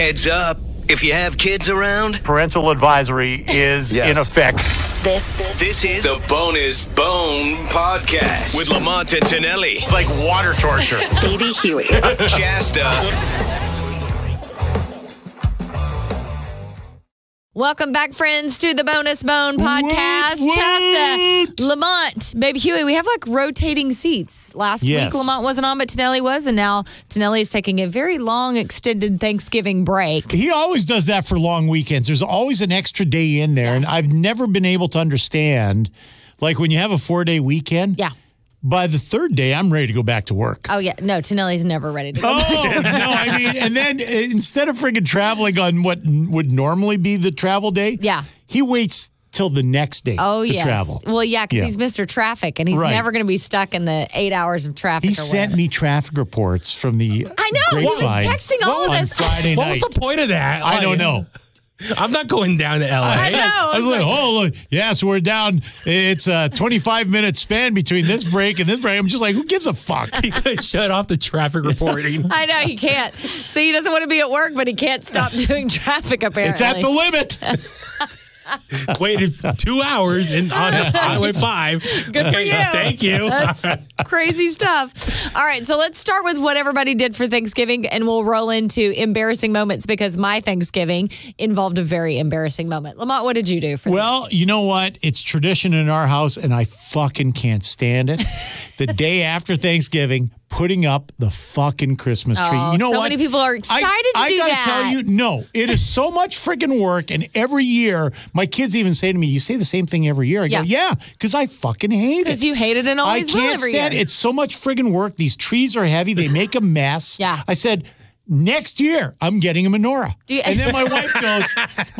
Heads up. If you have kids around, parental advisory is in effect. This is the Bonus Bone Podcast with Lamont and Tonelli. It's like water torture. Baby Huey. Chasta. Welcome back, friends, to the Bonus Bone Podcast. Chasta, Lamont, Baby Huey. We have like rotating seats. Last week, Lamont wasn't on, but Tonelli was, and now Tonelli is taking a very long, extended Thanksgiving break. He always does that for long weekends. There's always an extra day in there, and I've never been able to understand, like when you have a 4-day weekend. Yeah. By the third day, I'm ready to go back to work. Oh, yeah. No, Tonelli's never ready to go back to work. No, I mean, and then instead of friggin' traveling on what would normally be the travel day, he waits till the next day to travel. Well, yeah, because he's Mr. Traffic, and he's never going to be stuck in the 8 hours of traffic. He sent me traffic reports from the grapevine. He was texting all of us. On Friday night. What was the point of that? I don't know. I'm not going down to L.A. I know. I was like, look, so we're down. It's a 25-minute span between this break and this break. I'm just like, who gives a fuck? He could shut off the traffic reporting. I know, he can't. So he doesn't want to be at work, but he can't stop doing traffic, apparently. It's at the limit. Waited 2 hours on Highway 5. Good for you. Thank you. That's crazy stuff. All right, so let's start with what everybody did for Thanksgiving, and we'll roll into embarrassing moments because my Thanksgiving involved a very embarrassing moment. Lamont, what did you do for Well, you know what? It's tradition in our house, and I fucking can't stand it. The day after Thanksgiving, putting up the fucking Christmas tree. You know so what? many people are excited to do that. I gotta tell you, no, it is so much freaking work. And every year, my kids even say to me, "You say the same thing every year." I go, "Yeah, because I fucking hate it. Because you hate it and always will every year. I can't stand it. It's so much friggin' work. These trees are heavy. They make a mess." I said, next year, I'm getting a menorah. And then my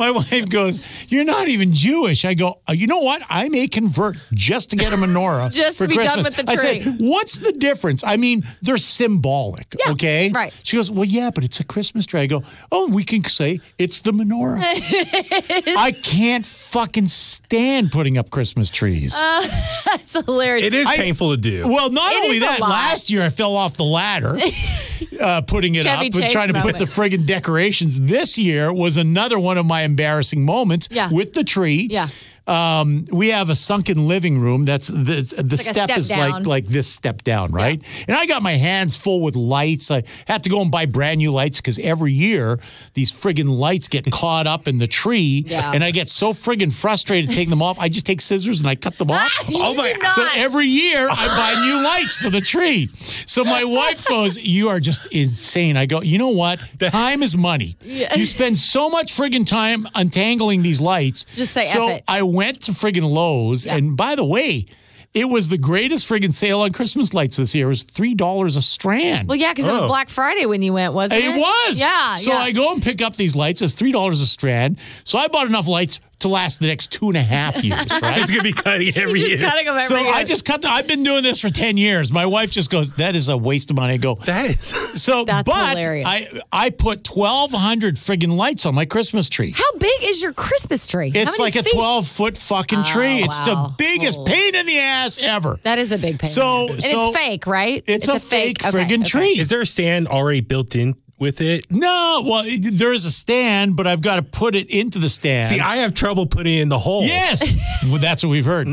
wife goes, "You're not even Jewish." I go, "You know what? I may convert just to get a menorah just for to be Christmas." done with the tree. I said, "What's the difference?" I mean, they're symbolic, okay? Right. She goes, "Well, yeah, but it's a Christmas tree." I go, "Oh, we can say it's the menorah." I can't fucking stand putting up Christmas trees. That's hilarious. It is painful to do. Well, not only that, last year I fell off the ladder. Putting it Chevy up, but Chase trying to put the friggin' decorations. This year was another one of my embarrassing moments with the tree. Yeah. We have a sunken living room. That's the step is down. like this step down, right? Yeah. And I got my hands full with lights. I had to go and buy brand new lights because every year these friggin' lights get caught up in the tree, and I get so friggin' frustrated taking them off. I just take scissors and I cut them off. Oh my! So every year I buy new lights for the tree. So my wife goes, "You are just insane." I go, "You know what? Time is money. You spend so much friggin' time untangling these lights." Just say so F it. I went to friggin' Lowe's, and by the way, it was the greatest friggin' sale on Christmas lights this year. It was $3 a strand. Well, yeah, because it was Black Friday when you went, wasn't it? It was. Yeah. So I go and pick up these lights. It was $3 a strand. So I bought enough lights to last the next 2.5 years, right? He's going to be cutting every year. Cutting them every year. I just cut I've been doing this for 10 years. My wife just goes, "That is a waste of money." I go, "That is." So, That's but hilarious. I put 1,200 friggin' lights on my Christmas tree. How big is your Christmas tree? It's like a 12-foot fucking tree. It's the biggest pain in the ass ever. That is a big pain. So it's fake, right? It's a fake friggin' tree. Is there a stand already built in with it? No, well, there is a stand, but I've got to put it into the stand. See, I have trouble putting it in the hole. Yes. Well, that's what we've heard.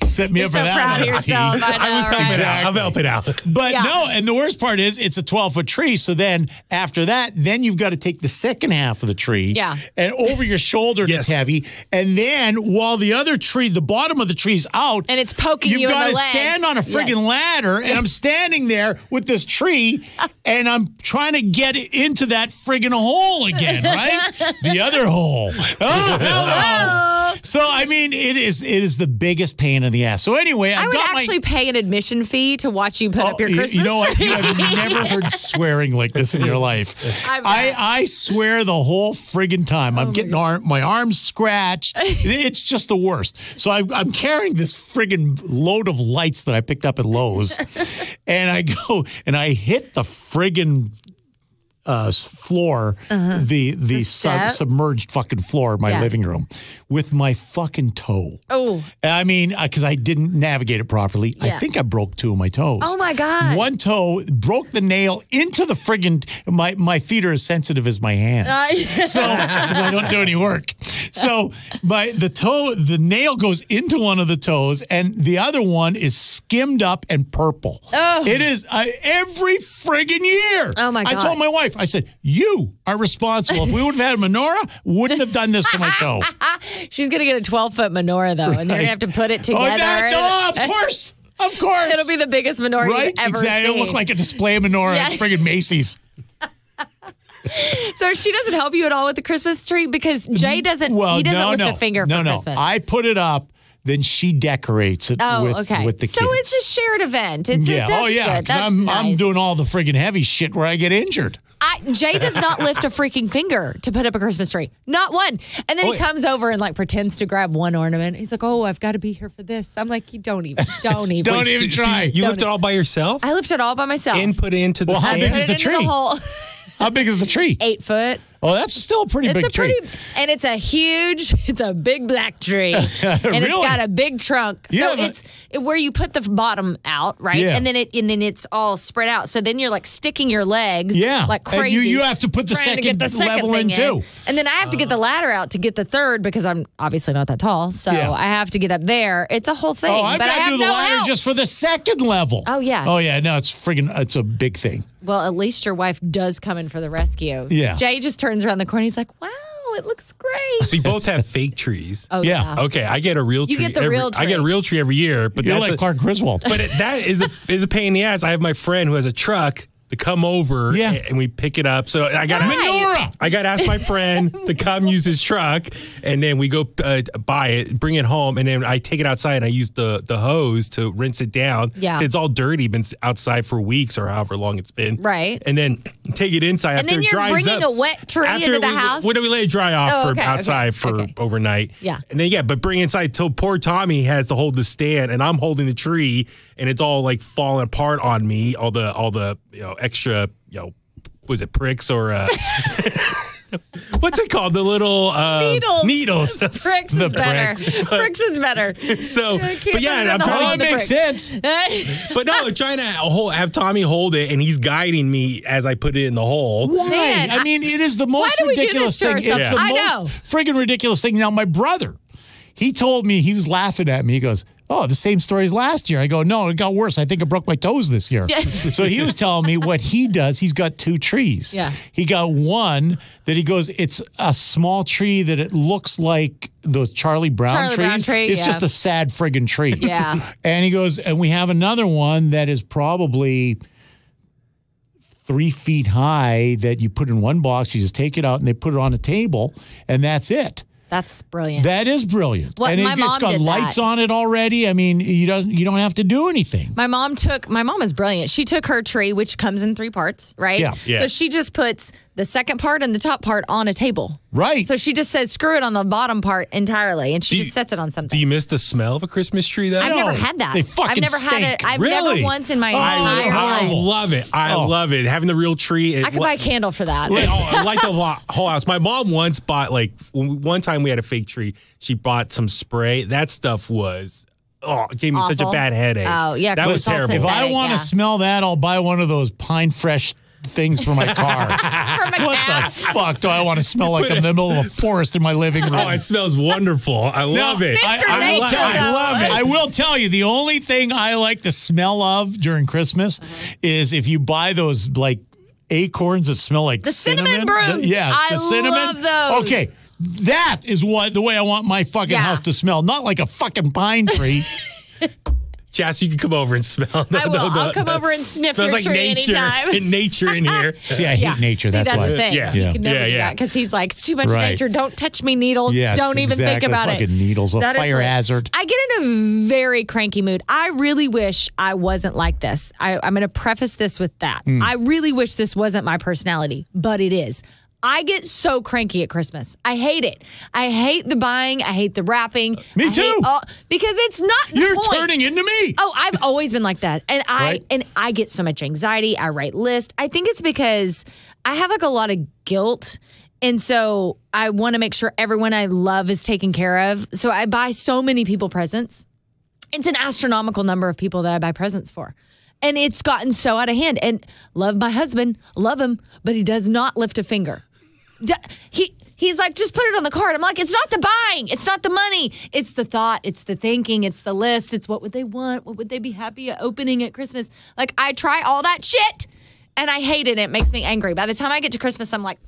Set me You're up so for that. proud of yourself. I was helping out. I'm helping out. But no, and the worst part is it's a 12-foot tree. So then after that, then you've got to take the second half of the tree and over your shoulder it's heavy. And then while the other tree, the bottom of the tree's out. And it's poking you in the You've got to legs. stand on a friggin' ladder. And I'm standing there with this tree and I'm trying to get it into that friggin' hole again, right? The other hole. Oh, hello. So, I mean, it is the biggest pain in the ass. So anyway, I would actually pay an admission fee to watch you put up your Christmas tree. You know what? You have never heard swearing like this in your life. I swear the whole friggin' time. I'm getting my arms scratched. It's just the worst. So I'm carrying this friggin' load of lights that I picked up at Lowe's. And I go and I hit the friggin' floor, the submerged fucking floor of my living room with my fucking toe. Oh. I mean, because I didn't navigate it properly. Yeah. I think I broke 2 of my toes. Oh, my God. One toe broke the nail into the friggin' my feet are as sensitive as my hands. So, because I don't do any work. So the nail goes into one of the toes and the other one is skimmed up and purple. Oh. It is every friggin' year. Oh, my God. I told my wife, I said, you are responsible. If we would have had a menorah, wouldn't have done this to my toe. She's going to get a 12-foot menorah, though, and you're going to have to put it together. Oh, of course. Of course. It'll be the biggest menorah you've ever exactly. seen. It'll look like a display menorah at friggin' Macy's. So she doesn't help you at all with the Christmas tree because Jay doesn't. He doesn't lift a finger for Christmas. I put it up. Then she decorates it with the kids. So it's a shared event. That's because I'm doing all the friggin' heavy shit where I get injured. Jay does not lift a freaking finger to put up a Christmas tree. Not one. And then he comes over and pretends to grab one ornament. He's like, "Oh, I've got to be here for this." I'm like, don't even don't even try. You lift it all by yourself? I lift it all by myself. And put it into the how big is the tree? How big is the tree? 8 foot. Oh, that's still a pretty big tree. And it's a big black tree. And it's got a big trunk. So it's where you put the bottom out, right? Yeah. And then it's all spread out. So then you're sticking your legs like crazy. And you have to put the second level in too. And then I have to get the ladder out to get the third because I'm obviously not that tall. So I have to get up there. It's a whole thing. Oh, I've got to do the ladder help. just for the second level. Oh, yeah. Oh, yeah. No, it's a big thing. Well, at least your wife does come in for the rescue. Yeah. Jay just turns around the corner. He's like, wow, it looks great. We both have fake trees. Oh, yeah. Okay, I get a real tree. You get the real tree. I get a real tree every year. But you're like Clark Griswold. But that is a pain in the ass. I have my friend who has a truck to come over and we pick it up. So I got menorah. I got to ask my friend to come use his truck, and then we go buy it, bring it home, and then I take it outside and I use the hose to rinse it down. Yeah. It's all dirty, been outside for weeks or however long it's been. Right. And then take it inside and after then it dries up. you're bringing a wet tree into the house? When do we let it dry off outside for overnight? Yeah. And then, but bring it inside. So poor Tommy has to hold the stand, and I'm holding the tree, and it's all falling apart on me. All the extra was it pricks or what's it called? The little needles. Pricks is better. Pricks is better. So, but yeah, I'm trying to make sense. But no, I'm trying to have Tommy hold it, and he's guiding me as I put it in the hole. Why? Man, I mean, it is the most ridiculous thing. It's the most friggin' ridiculous thing. Now, my brother, he told me, he was laughing at me. He goes, "Oh, the same story as last year." I go, "No, it got worse. I think I broke my toes this year." So he was telling me what he does. He's got 2 trees. Yeah. He got one that he goes, it's a small tree that it looks like those Charlie Brown trees. It's just a sad friggin' tree. Yeah. And he goes, and we have another one that is probably 3 feet high that you put in one box. You just take it out and they put it on a table, and that's it. That's brilliant. That is brilliant. And it's got lights on it already. I mean, you don't have to do anything. My mom is brilliant. She took her tree, which comes in 3 parts, right? Yeah. So she just puts the second part and the top part on a table. Right. So she just says, screw it on the bottom part entirely, and she just sets it on something. Do you miss the smell of a Christmas tree, though? I've never had that. They fucking I've never had it. I've really? never once in my entire life. I love it. I love it. Having the real tree. I could buy a candle for that. I like the whole house. My mom once bought, one time we had a fake tree. She bought some spray. That stuff was... it gave me such a bad headache. Oh, yeah. That was terrible. If I want to smell that, I'll buy one of those Pine Fresh things for my car. What the fuck do I want to smell like I'm in the middle of a forest in my living room? Oh, it smells wonderful. I love it. I love it. I will tell you, the only thing I like the smell of during Christmas is if you buy those acorns that smell like the cinnamon the brooms. cinnamon. Love those. Okay. That is the way I want my fucking house to smell, not like a fucking pine tree. Chasta, you can come over and smell. I will. I'll come over and sniff your like tree nature, anytime. nature in here. See, I hate nature. That's that's why. the thing. Yeah. You can never do Yeah. that because he's like, it's too much nature. Don't touch me, needles. Yes, Don't even think about fucking it. Needles, a That is fire hazard. I get in a very cranky mood. I really wish I wasn't like this. I'm going to preface this with that. I really wish this wasn't my personality, but it is. I get so cranky at Christmas. I hate it. I hate the buying. I hate the wrapping. Me too. Because it's not the You're point. turning into me. Oh, I've always been like that. And Right. I get so much anxiety. I write lists. I think it's because I have like a lot of guilt. And so I want to make sure everyone I love is taken care of. So I buy so many people presents. It's an astronomical number of people that I buy presents for. And it's gotten so out of hand. And love my husband, love him, but he does not lift a finger. He's like, just put it on the card. I'm like, it's not the buying. It's not the money. It's the thought. It's the thinking. It's the list. It's what would they want? What would they be happy opening at Christmas? Like, I try all that shit, and I hate it. It makes me angry. By the time I get to Christmas, I'm like,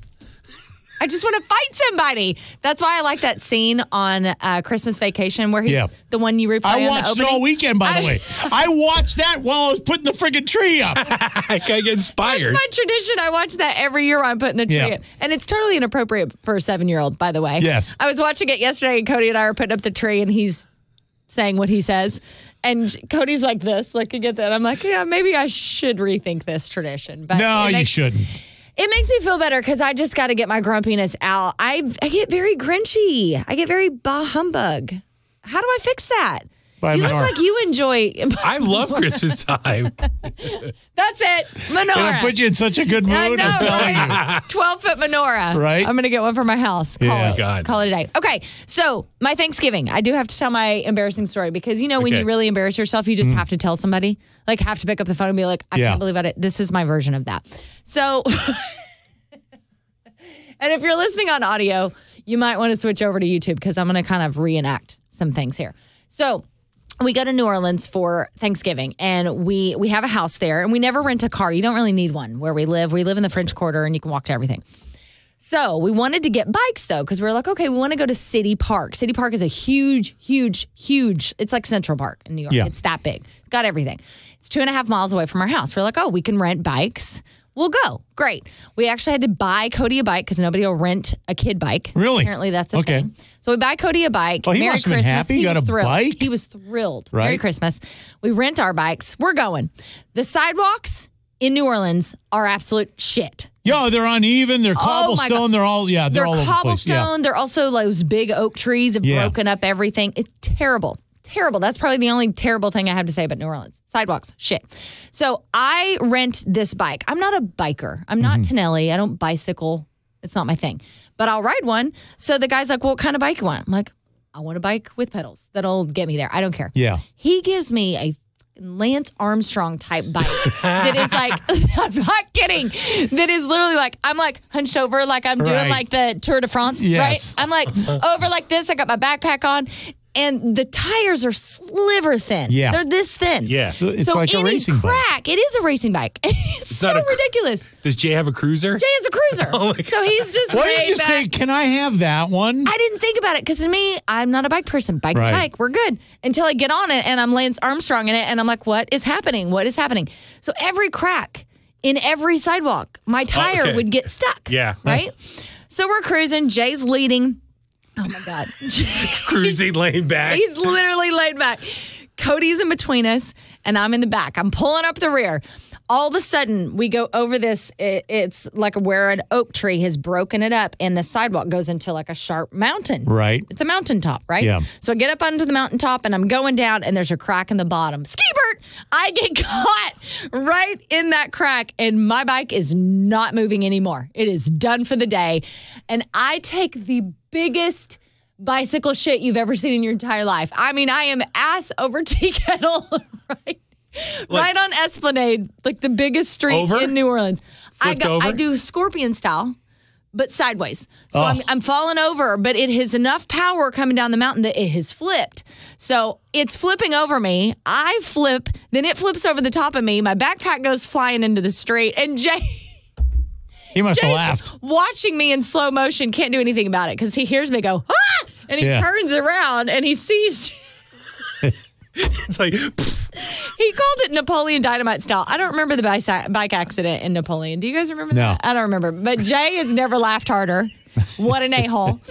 I just want to fight somebody. That's why I like that scene on Christmas Vacation where he's the one you replay on the I watched it all weekend, by the way. I watched that while I was putting the friggin' tree up. I get inspired. That's my tradition. I watch that every year while I'm putting the tree up. And it's totally inappropriate for a 7-year-old, by the way. Yes. I was watching it yesterday, and Cody and I were putting up the tree, and he's saying what he says. And Cody's like this, looking at that. I'm like, yeah, maybe I should rethink this tradition. But no, you shouldn't. It makes me feel better because I just got to get my grumpiness out. I get very grinchy. I get very bah humbug. How do I fix that? You look like you enjoy. I love Christmas time. That's it. Menorah. It'll put you in such a good mood. I know, I'm telling you. 12-foot menorah. Right. I'm going to get one for my house. Call it a day. Okay. So my Thanksgiving, I do have to tell my embarrassing story because, when you really embarrass yourself, you just have to tell somebody. Like, have to pick up the phone and be like, I can't believe it. This is my version of that. So, and if you're listening on audio, you might want to switch over to YouTube because I'm going to kind of reenact some things here. So, we go to New Orleans for Thanksgiving, and we have a house there, and we never rent a car. You don't really need one where we live. We live in the French Quarter, and you can walk to everything. So we wanted to get bikes, though, because we were like, okay, we want to go to City Park. City Park is a huge, it's like Central Park in New York. Yeah. It's that big. Got everything. It's 2.5 miles away from our house. We're like, oh, we can rent bikes. We'll go. Great. We actually had to buy Cody a bike because nobody will rent a kid bike. Really? Apparently that's a thing. So we buy Cody a bike. Oh, he Merry must have been Christmas. happy. He got a bike? He was thrilled. Right. Merry Christmas. We rent our bikes. We're going. The sidewalks in New Orleans are absolute shit. Yo, they're uneven. They're cobblestone. They're all, they're all over the place. Cobblestone. They're also those big oak trees have broken up everything. It's terrible. Terrible. That's probably the only terrible thing I have to say about New Orleans. Sidewalks, shit. So I rent this bike. I'm not a biker. I'm not Tonelli. I don't bicycle. It's not my thing. But I'll ride one. So the guy's like, well, what kind of bike you want? I'm like, I want a bike with pedals that'll get me there. I don't care. Yeah. He gives me a Lance Armstrong type bike that is like, I'm not kidding, that is literally like, I'm like hunched over like I'm doing like the Tour de France, right? I'm like over like this. I got my backpack on. And the tires are sliver thin. Yeah. They're this thin. Yeah. It's like a racing bike. It is a racing bike. It's so ridiculous. Does Jay have a cruiser? Jay has a cruiser. Oh so he's just why didn't you just say, can I have that one? I didn't think about it because to me, I'm not a bike person. Bike to bike, we're good. Until I get on it and I'm Lance Armstrong in it and I'm like, what is happening? What is happening? So every crack in every sidewalk, my tire would get stuck. Yeah. Right? So we're cruising. Jay's leading. Oh, my God. Cruising, laying back. He's literally laid back. Cody's in between us, and I'm in the back. I'm pulling up the rear. All of a sudden, we go over this. It's like where an oak tree has broken it up, and the sidewalk goes into like a sharp mountain. Right. It's a mountaintop, right? Yeah. So I get up onto the mountaintop, and I'm going down, and there's a crack in the bottom. Ski-bert! I get caught right in that crack, and my bike is not moving anymore. It is done for the day. And I take the biggest bicycle shit you've ever seen in your entire life. I mean, I am ass over tea kettle, right on Esplanade, like the biggest street in New Orleans. I do scorpion style, but sideways. So I'm falling over, but it has enough power coming down the mountain that it has flipped. So it's flipping over me. I flip, then it flips over the top of me. My backpack goes flying into the street, and Jay... He must have laughed. Watching me in slow motion, can't do anything about it because he hears me go, ah! And he turns around and he sees. It's like, he called it Napoleon Dynamite style. I don't remember the bike accident in Napoleon. Do you guys remember that? I don't remember. But Jay has never laughed harder. What an a-hole.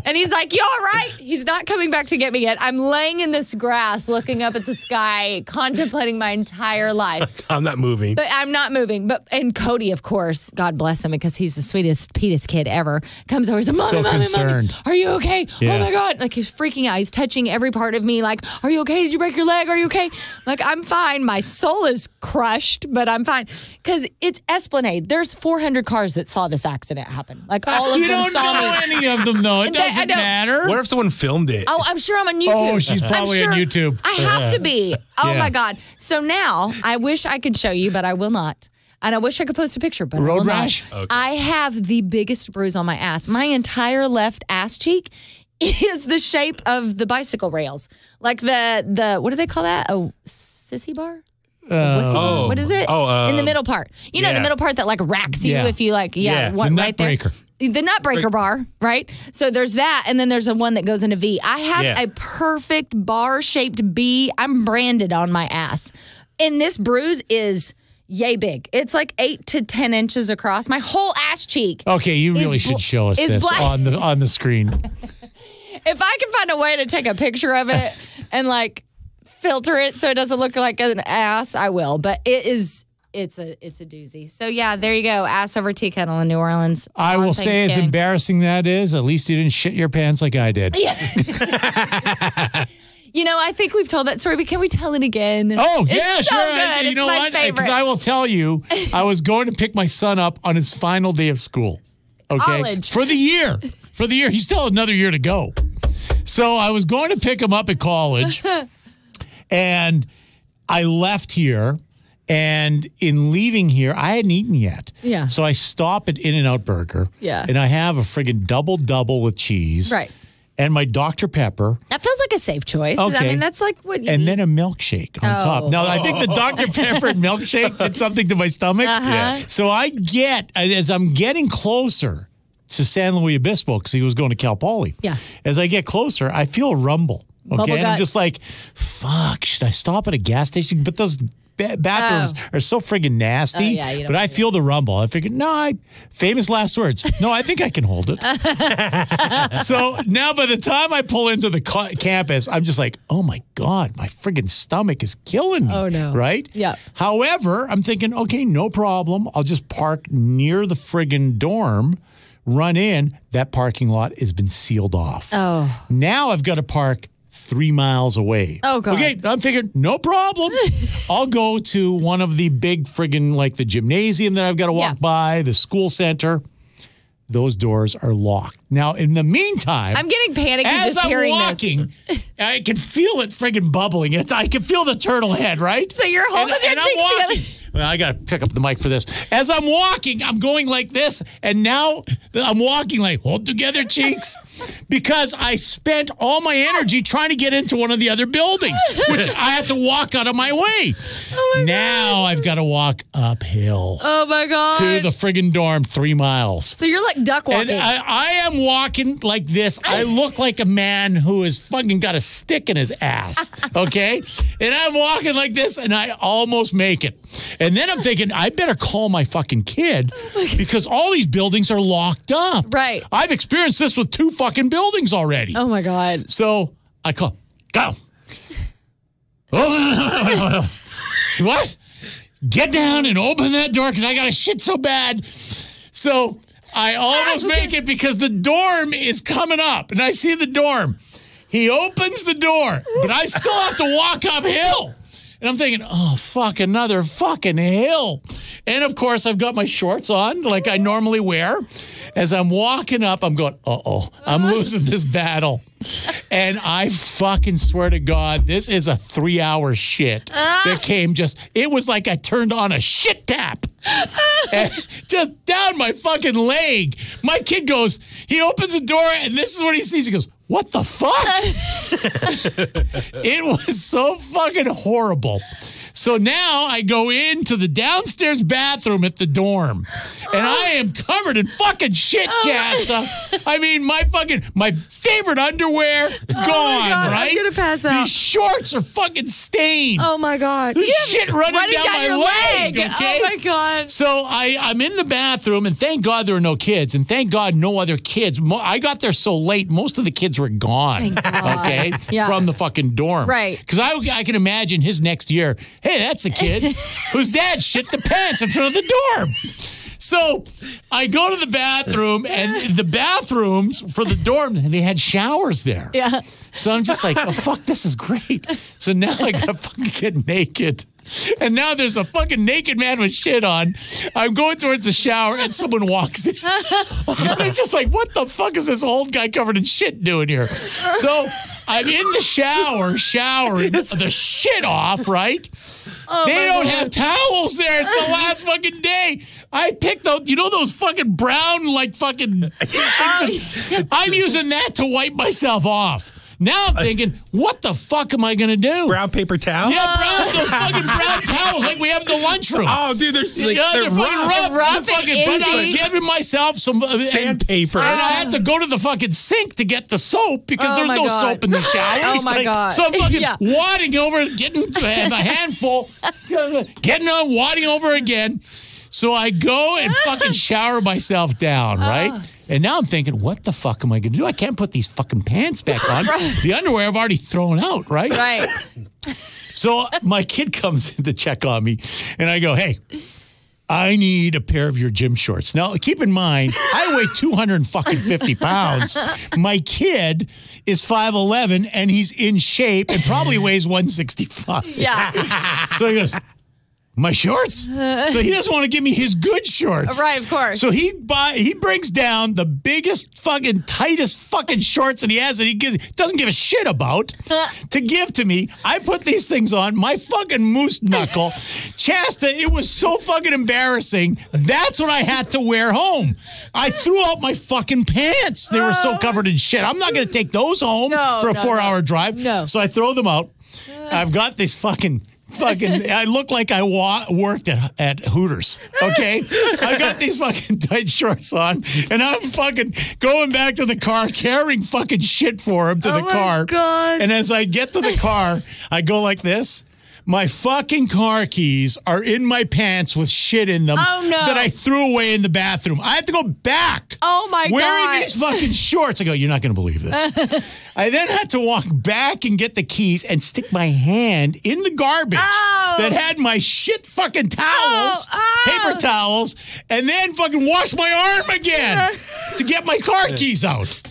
And he's like, you all right? He's not coming back to get me yet. I'm laying in this grass looking up at the sky, contemplating my entire life. I'm not moving. But I'm not moving. And Cody, of course, God bless him because he's the sweetest, petest kid ever, comes over and says, Mommy, concerned. Mommy, are you okay? Yeah. Oh, my God. Like, he's freaking out. He's touching every part of me like, are you okay? Did you break your leg? Are you okay? Like, I'm fine. My soul is crushed, but I'm fine. Because it's Esplanade. There's 400 cars that saw this accident happen. Like, all of You them don't saw know me. any of them, though. It doesn't matter. What if someone filmed it? Oh, I'm sure I'm on YouTube. Oh, she's probably on YouTube. I have to be. Oh, Yeah. my God. So now, I wish I could show you, but I will not. And I wish I could post a picture, but I will Road not. rash? Okay. I have the biggest bruise on my ass. My entire left ass cheek is the shape of the bicycle rails. Like the what do they call that? A sissy bar? What is it? In the middle part. You know, the middle part that like racks you if you like, Yeah. what, The right there. nut breaker. The nut breaker bar, right? So there's that, and then there's a one that goes in a V. I have a perfect bar-shaped B. I'm branded on my ass. And this bruise is yay big. It's like 8 to 10 inches across. My whole ass cheek. Okay, you really should show us this black. on the screen. If I can find a way to take a picture of it and like filter it so it doesn't look like an ass, I will. But it's a doozy. So yeah, there you go. Ass over tea kettle in New Orleans. I will say, as embarrassing that is, at least you didn't shit your pants like I did. Yeah. You know, I think we've told that story, but can we tell it again? Oh, yeah, It's so sure. good. You It's know my what? favorite. Because I will tell you, I was going to pick my son up on his final day of school. Okay. College. For the year. He still had another year to go. So I was going to pick him up at college, and I left here. And in leaving here, I hadn't eaten yet. Yeah. So I stop at In-N-Out Burger. Yeah. And I have a friggin' double with cheese. Right. And my Dr. Pepper. That feels like a safe choice. Okay. I mean, that's like what you And eat. then a milkshake on top. Now, I think the Dr. Pepper and milkshake did something to my stomach. Uh-huh. So as I'm getting closer to San Luis Obispo, because he was going to Cal Poly. Yeah. As I get closer, I feel a rumble. Okay. Bubble And I'm guts. just like, fuck, should I stop at a gas station? But those bathrooms are so friggin' nasty. Oh, yeah, you don't but I want to feel the rumble. I figured, famous last words. No, I think I can hold it. So now by the time I pull into the campus, I'm just like, oh my God, my friggin' stomach is killing me. Oh, no. Right? Yeah. However, I'm thinking, okay, no problem. I'll just park near the friggin' dorm, run in. That parking lot has been sealed off. Oh. Now I've got to park 3 miles away. Oh, God. Okay, I'm thinking, no problem. I'll go to one of the big friggin' like the gymnasium that I've got to walk by, the school center. Those doors are locked. Now, in the meantime, I'm getting panicky as just I'm hearing walking, I can feel it friggin' bubbling. I can feel the turtle head, right? So you're holding your and I'm cheeks walking. together. Well, I got to pick up the mic for this. As I'm walking, I'm going like this, and now I'm walking like, hold together, cheeks, because I spent all my energy trying to get into one of the other buildings, which I had to walk out of my way. Oh my Now I've got to walk uphill Oh, my God. to the friggin' dorm 3 miles. So you're like duck walking. And I am walking like this. I look like a man who has fucking got a stick in his ass, okay? And I'm walking like this, and I almost make it. And then I'm thinking, I better call my fucking kid because all these buildings are locked up. Right. I've experienced this with 2 fucking buildings already. Oh, my God. So I call, go. What? Get down and open that door because I got to shit so bad. So I almost make it because the dorm is coming up, and I see the dorm. He opens the door, but I still have to walk uphill. And I'm thinking, oh, fuck, another fucking hill. And, of course, I've got my shorts on like I normally wear. As I'm walking up, I'm going, uh-oh, I'm losing this battle. And I fucking swear to God, this is a 3-hour shit that came it was like I turned on a shit tap. And just down my fucking leg. My kid goes, he opens the door, and this is what he sees. He goes, what the fuck? It was so fucking horrible. So now I go into the downstairs bathroom at the dorm, and I am covered in fucking shit, Chasta. I mean, my favorite underwear gone, God, right? I'm gonna pass out. These shorts are fucking stained. Oh my God! There's shit running down my your leg. Okay? Oh my God! So I'm in the bathroom, and thank God there were no kids, and thank God no other kids. I got there so late, most of the kids were gone. Okay, from the fucking dorm, right? Because I can imagine his next year. Hey, that's the kid whose dad shit the pants in front of the dorm. So I go to the bathroom, and the bathrooms for the dorm, they had showers there. Yeah. So I'm just like, oh, fuck, this is great. So now I got to fucking get naked. And now there's a fucking naked man with shit on. I'm going towards the shower, and someone walks in. And they're just like, what the fuck is this old guy covered in shit doing here? So I'm in the shower, showering the shit off, right? Oh, they don't have towels there. It's the last fucking day. I picked out, those fucking brown, like fucking things. I'm using that to wipe myself off. Now I'm thinking, what the fuck am I going to do? Brown paper towels? Yeah, those fucking brown towels like we have in the lunchroom. Oh, dude, they're rough and But I was giving myself some sandpaper. And I had to go to the fucking sink to get the soap because there's no soap in the shower. Oh, my God. So I'm fucking wadding over, getting to have a handful, getting on, wadding over again. So I go and fucking shower myself down, right? And now I'm thinking, what the fuck am I going to do? I can't put these fucking pants back on. The underwear I've already thrown out, right? Right. So my kid comes in to check on me, and I go, hey, I need a pair of your gym shorts. Now, keep in mind, I weigh 250 pounds. My kid is 5'11", and he's in shape and probably weighs 165. Yeah. So he goes, my shorts? So he doesn't want to give me his good shorts. Right, of course. So he brings down the biggest fucking tightest fucking shorts that he has that he doesn't give a shit about to give to me. I put these things on, my fucking moose knuckle. Chasta, it was so fucking embarrassing. That's what I had to wear home. I threw out my fucking pants. They were so covered in shit. I'm not going to take those home for a 4-hour drive. No. So I throw them out. I've got this fucking, I look like I worked at Hooters, okay? I've got these fucking tight shorts on, and I'm fucking going back to the car, carrying fucking shit for him to the car. God. And as I get to the car, I go like this. My fucking car keys are in my pants with shit in them that I threw away in the bathroom. I have to go back. Oh, my God. Wearing these fucking shorts. I go, you're not going to believe this. I then had to walk back and get the keys and stick my hand in the garbage that had my shit fucking towels, paper towels, and then fucking wash my arm again to get my car keys out.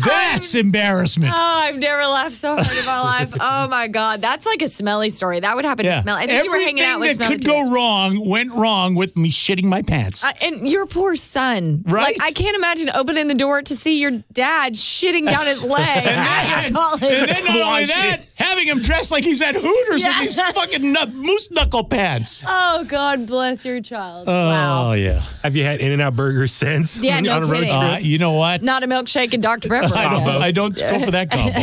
That's embarrassment. Oh, I've never laughed so hard in my life. Oh, my God. That's like a smelly story. That would happen to Smelly. I think you were hanging out with Smelly. Everything that could go wrong went wrong with me shitting my pants. And your poor son. Right? Like, I can't imagine opening the door to see your dad shitting down his leg. And then not only that, having him dressed like he's at Hooters with these fucking moose knuckle pants. Oh, God bless your child. Wow. Oh, yeah. Have you had In-N-Out Burger since? Yeah, no on a road kidding. trip? You know what? Not a milkshake and Dr. Pepper. I don't go for that combo.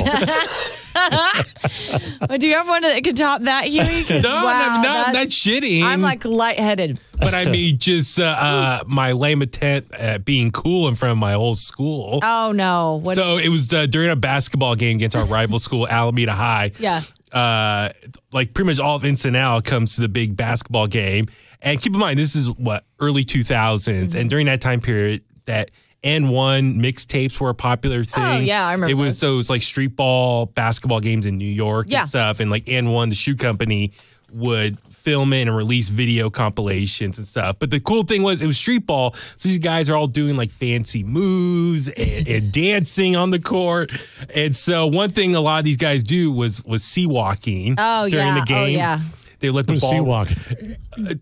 Do you have one that can top that, Huey? No, not shitting. I'm like lightheaded. But I mean, just my lame attempt at being cool in front of my whole school. Oh, no. So it was during a basketball game against our rival school, Alameda High. Yeah. Like pretty much all of Ensenada comes to the big basketball game. And keep in mind, this is early 2000s. Mm-hmm. And during that time period, that N1 mixtapes were a popular thing. Oh, yeah, I remember. It was those like street ball basketball games in New York and stuff. And like N1, the shoe company, would film it and release video compilations and stuff. But the cool thing was it was street ball. So these guys are all doing like fancy moves and dancing on the court. And so one thing a lot of these guys do was sea walking during the game. Oh, yeah. they let the ball sea walking.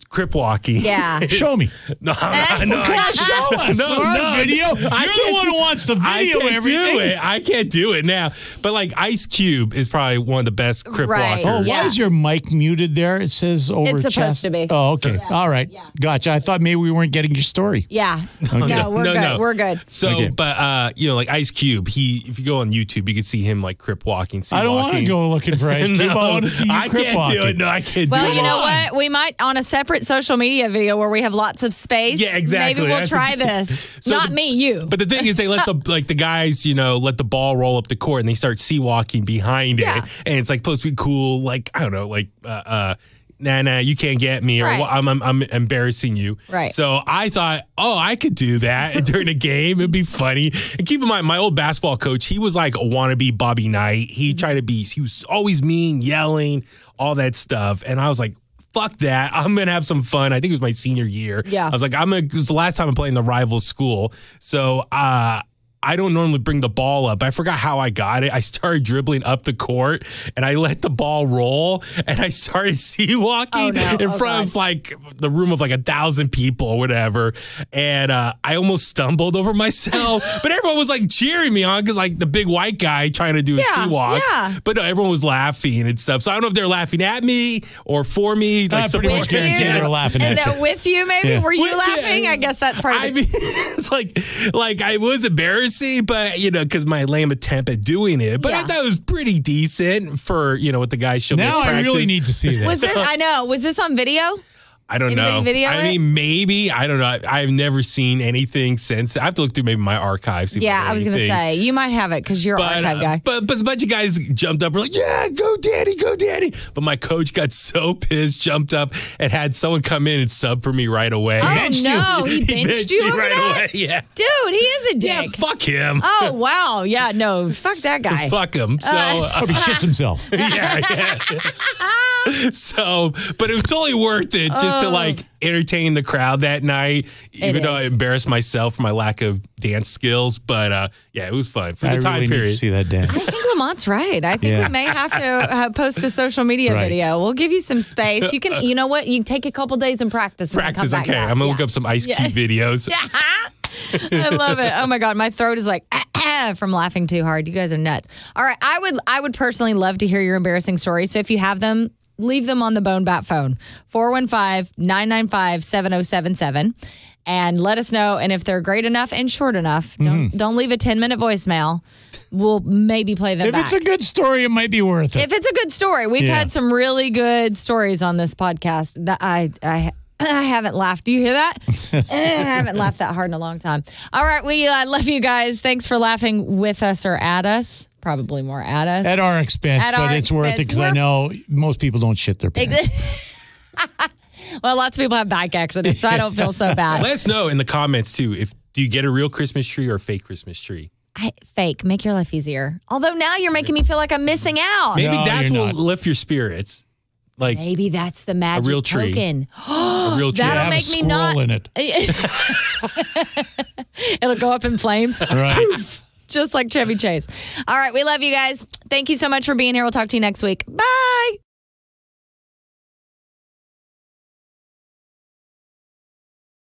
Crip walking. Yeah. Show me. No, Show us. No, video. You're the one who wants to video everything. I can't do it now. But like Ice Cube is probably one of the best crip Right. walkers. Oh, why is your mic muted there? It says over It's supposed to be. Oh, okay. All right. Gotcha. I thought maybe we weren't getting your story. Yeah. No, we're good. We're good. So, Okay. but like Ice Cube, if you go on YouTube, you can see him like crip walking. I don't want to go looking for Ice Cube. I want to see you I crip can't walking. do it. No, I can't do it. Well, you know what? We might on a separate social media video where we have lots of space. Yeah, exactly. Maybe we'll try this. So Not me, you. But the thing is, they let the guys, let the ball roll up the court, and they start sea walking behind it, and it's like supposed to be cool. Like I don't know, like nah, you can't get me, or I'm embarrassing you. Right. So I thought, I could do that during a game. It'd be funny. And keep in mind, my old basketball coach, he was like a wannabe Bobby Knight. He was always mean, yelling, all that stuff. And I was like, fuck that. I'm going to have some fun. I think it was my senior year. Yeah. I was like, it was the last time I'm playing the rival school. So, I don't normally bring the ball up. I forgot how I got it. I started dribbling up the court, and I let the ball roll, and I started sea walking in front of like the room of like 1,000 people or whatever. And I almost stumbled over myself, but everyone was like cheering me on because like the big white guy trying to do a sea walk. Yeah. But no, everyone was laughing and stuff. So I don't know if they're laughing at me or for me. I pretty much guarantee they're laughing at you. With you, maybe? Yeah. Were you laughing? I guess that's part of it. I mean, it's like I was embarrassing, but because my lame attempt at doing it. But I thought it was pretty decent for what the guys showed me. Now I really need to see this. Was this on video? I don't know. Video I mean, maybe. I don't know. I've never seen anything since. I have to look through maybe my archives. Yeah, I was going to say, you might have it because you're an archive guy. But a bunch of guys jumped up and were like, yeah, go Danny, go Danny. But my coach got so pissed, jumped up, and had someone come in and sub for me right away. Oh, he benched you over right that? away. Yeah. Dude, he is a dick. Yeah, fuck him. Oh, wow. Yeah, no, fuck that guy. Fuck him. So, he shits himself. Yeah. So, but it was totally worth it just to like entertain the crowd that night, even though I embarrassed myself for my lack of dance skills. But it was fun for the time period. Need to see that dance. I think Lamont's right. I think we may have to post a social media video. We'll give you some space. You can, you know what? You take a couple days and practice. Practice, okay. I'm gonna look up some Ice Cube videos. I love it. Oh my God, my throat is like from laughing too hard. You guys are nuts. All right, I would personally love to hear your embarrassing stories. So if you have them, leave them on the Bone Bat phone, 415-995-7077. And let us know. And if they're great enough and short enough, don't leave a 10-minute voicemail. We'll maybe play them back. If it's a good story, it might be worth it. If it's a good story. We've had some really good stories on this podcast that I haven't laughed. Do you hear that? I haven't laughed that hard in a long time. All right. We love you guys. Thanks for laughing with us or at us. Probably more at us. At our expense, but it's worth it because I know most people don't shit their pants. Well, lots of people have bike accidents, so I don't feel so bad. Let us know in the comments, too, do you get a real Christmas tree or a fake Christmas tree? Fake. Make your life easier. Although now you're making me feel like I'm missing out. Maybe that's what will lift your spirits. Like maybe that's the magic a real tree. token. A real tree. That'll make me not. In it. It'll go up in flames. Right. Just like Chevy Chase. All right. We love you guys. Thank you so much for being here. We'll talk to you next week. Bye.